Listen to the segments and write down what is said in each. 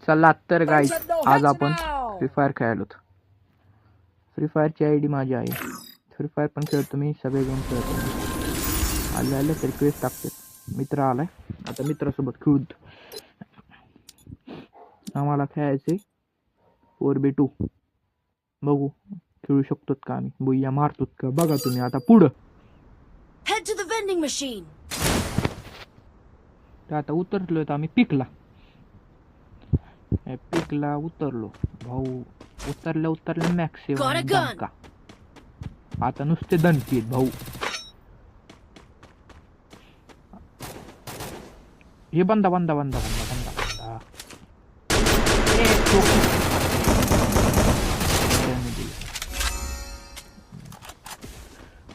चला तर गाईस, आज आपण फ्री फायर खेळालो. फ्री फायरची आयडी माझी आहे. फ्री फायर पण खेळतो मी, सगळे गेम खेळतो. आले तर रिक्वेस्ट टाकते. मित्र आलाय, आता मित्रासोबत खेळूत. आम्हाला खेळायचे 4v2. बघू खेळू शकतो का आम्ही, बुया मारतो का बघा तुम्ही. आता पुढं Head to the vending machine. तर आता उतरलोय तर आम्ही पिकला उतरलो भाऊ. उतरल्या मॅक्सिमम दणका. आता नुसते दणकी आहेत भाऊ. हे बंदा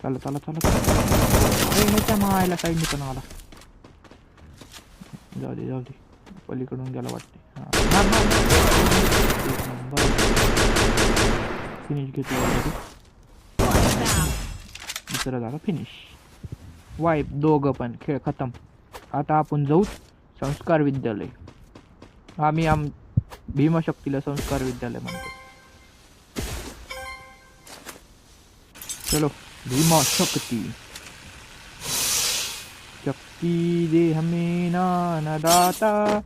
चला ह्याच्या मायला साईड पण आला. जाऊ दे पलीकडून गेला वाटते. फिनिश घेतो. दुसरा झाला फिनिश. वाईप दोघं पण खेळ खतम. आता आपण जाऊ संस्कार विद्यालय. आम्ही भीमाशक्तीला संस्कार विद्यालय म्हणतो. चलो भीमा शक्ति दे हमें ना दाता.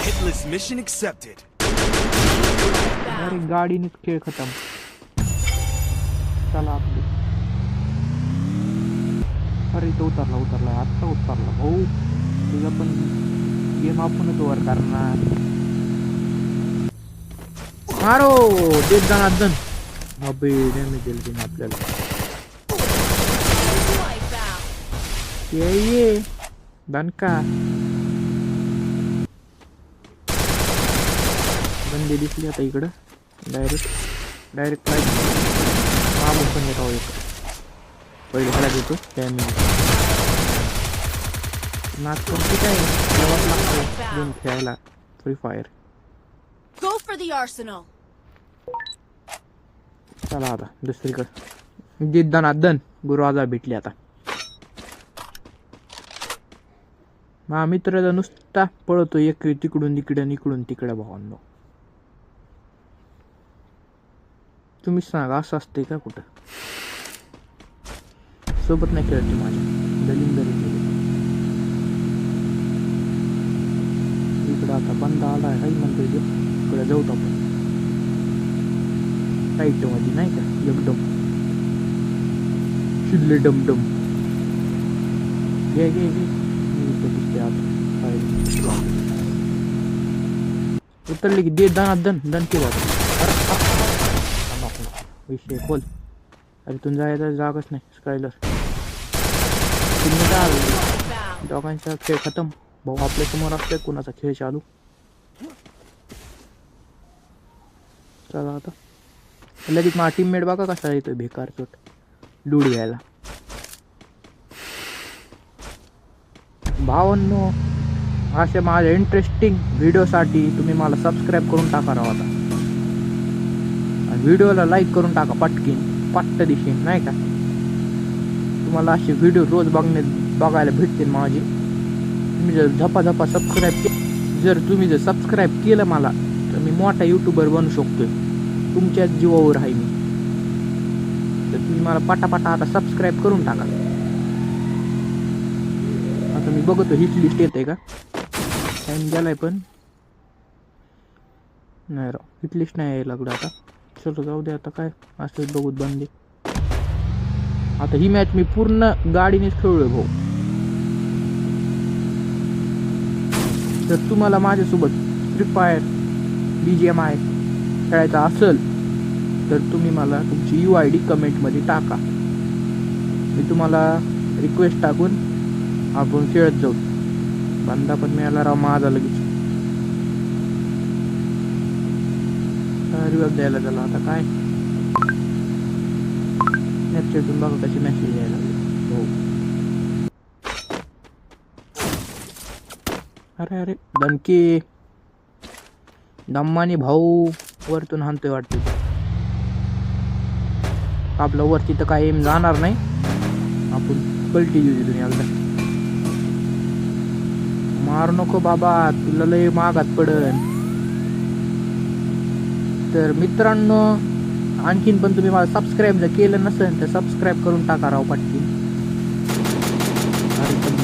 Hitless mission accepted. अरे गाडीनेच खेळ खतम. चला आपली. अरे तो उतरला आत्ता उतरला भाऊ. तुझा पण गेम आपणच ओव्हर करणार. मारो देत जनार्दन. अबे डॅमेज दिलं तिने आपल्याला. ये दणका. बंदे दिसली आता इकडं. डायरेक्ट मागून पण येत आहोत. पहिले ह्याला घेतो डॅमेज. नाच कम्प्लीट आहे. गेम खेळायला free fire. Go for the arsenal. चला आता दुसरीकडे. जिद्दनादन गुरुआजा भेटली आता. मा मित्र नुसता पळतो एक तिकडून तिकडे भावांनो. तुम्ही सांगा असं असते का कुठं? सोबत नाही खेळते माझ्या दलिंदरी. इकडं आता बंदा आला आहे म्हणतोय. इकडे जाऊ आपण साईट मध्ये नाही का. एकदम शिल्ले डमडम. घे उतरली की दे दन के बाद विषय खोल. अरे तुम जायचा जागच नाही. स्कायलर दोघांचा खेळ खतम भाऊ. आपल्या समोर असतोय कुणाचा खेळ चालू. चला आता लगेच माझा टीममेट बघा कसा येतोय बेकार चोट लूड घ्यायला. भावांनो अशा माझ्या इंटरेस्टिंग व्हिडिओसाठी तुम्ही मला सबस्क्राईब करून टाका राव आता. आणि व्हिडिओला लाईक करून टाका पट्ट दिशेन नाही का. तुम्हाला असे व्हिडिओ रोज बघायला भेटतील माझे. तुम्ही जर झपाझपा सबस्क्राईब जर तुम्ही सबस्क्राईब केलं मला तर मी मोठा यूट्यूबर बनू शकतोय. तुमच्याच जीवावर आहे मी. तर तुम्ही मला पटापटा आता सबस्क्राईब करून टाका. आता मी बघतो हिट लिस्ट येते का. टाइम गेलाय पण नाही राव. हिट लिस्ट नाही यायला लागलं आता. चलो जाऊ दे आता. काय असं बघूत बंदे. आता ही मॅच मी पूर्ण गाडीनेच खेळलोय भाऊ. जर तुम्हाला माझ्यासोबत फ्री फायर BGMI खेळायचा असेल तर तुम्ही मला तुमची UID कमेंटमध्ये टाका. मी तुम्हाला रिक्वेस्ट टाकून आपण खेळत जाऊ. बंदा पण मिळाला राव माझा लगेच. रिव्हर द्यायला झाला आता काय. स्नॅपचॅटून बघा कशी मेसेज यायला लागले हो. अरे दणके दम्मानी भाऊ वरतून हाणतोय वाटते. आपलं वरती तर काय एम जाणार नाही. आपण पलटी देऊ तिथून एकदा. मारू नको बाबा, तुला लय मागात पडन. तर मित्रांनो, आणखीन पण तुम्ही मला सबस्क्राईब जर केलं नसेल तर सबस्क्राईब करून टाका राव पटकी. अरे इथं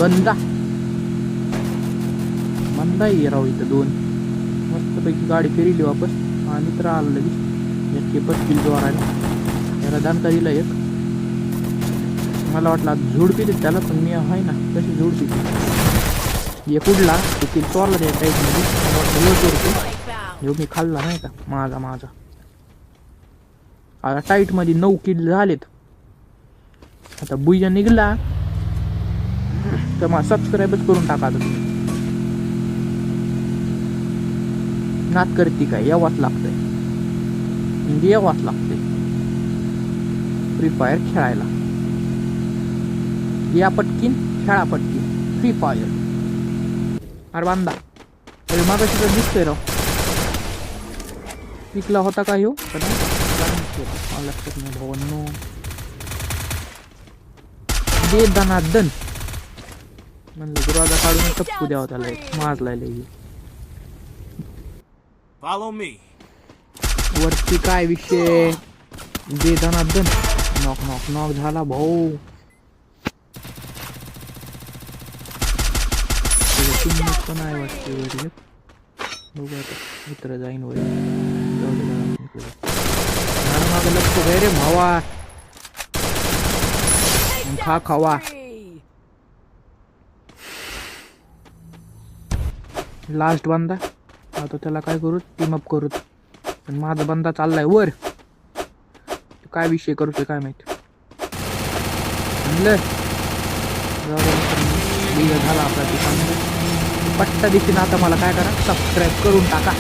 बंदा ये राव, इथं 2 मस्तपैकी गाडी फिरली वापस आणि तर आलं लगेच 1 जोराने. त्याला दणका दिला एक. मला वाटलं आज झोडपी देत त्याला, पण मी आहे ना कशी झोडपी एक उडला तो किल चोरला त्या टाईटमध्ये. मी खाल्ला नाही का माझा. आता टाईट मध्ये 9 किल झालेत. आता बुईजा निघला तर मला सबस्क्राईबच करून टाका तुम्ही. नात करते काय, यावाच लागतंय म्हणजे यावाच लागतंय फ्री फायर खेळायला. या पटकीन खेळा पटकीन फ्री फायर. अरे बांधा, अरे मागाशी तर दिसतोय राव. पिकला होता का ह्यो लक्षात नाही भावांनो. दे दनादन म्हणलं दरवाजा काढून टपकू द्यावा त्याला, एक माजलाय लई. Follow me. वरती काय विषय, दे दनादन. नॉक झाला भाऊ. पण आहे वाटते वरी. बघू आता मित्र जाईन वरी. मागं लक्ष काय रे भावा, खा खावा. लास्ट बंदा आता, त्याला काय करू, टीम अप करू. पण माझा बंदा चाललाय वर. काय विषय करतोय काय माहिती. झाला आपला पट्टा दिसेल. आता मला काय करा, सबस्क्राईब करून टाका.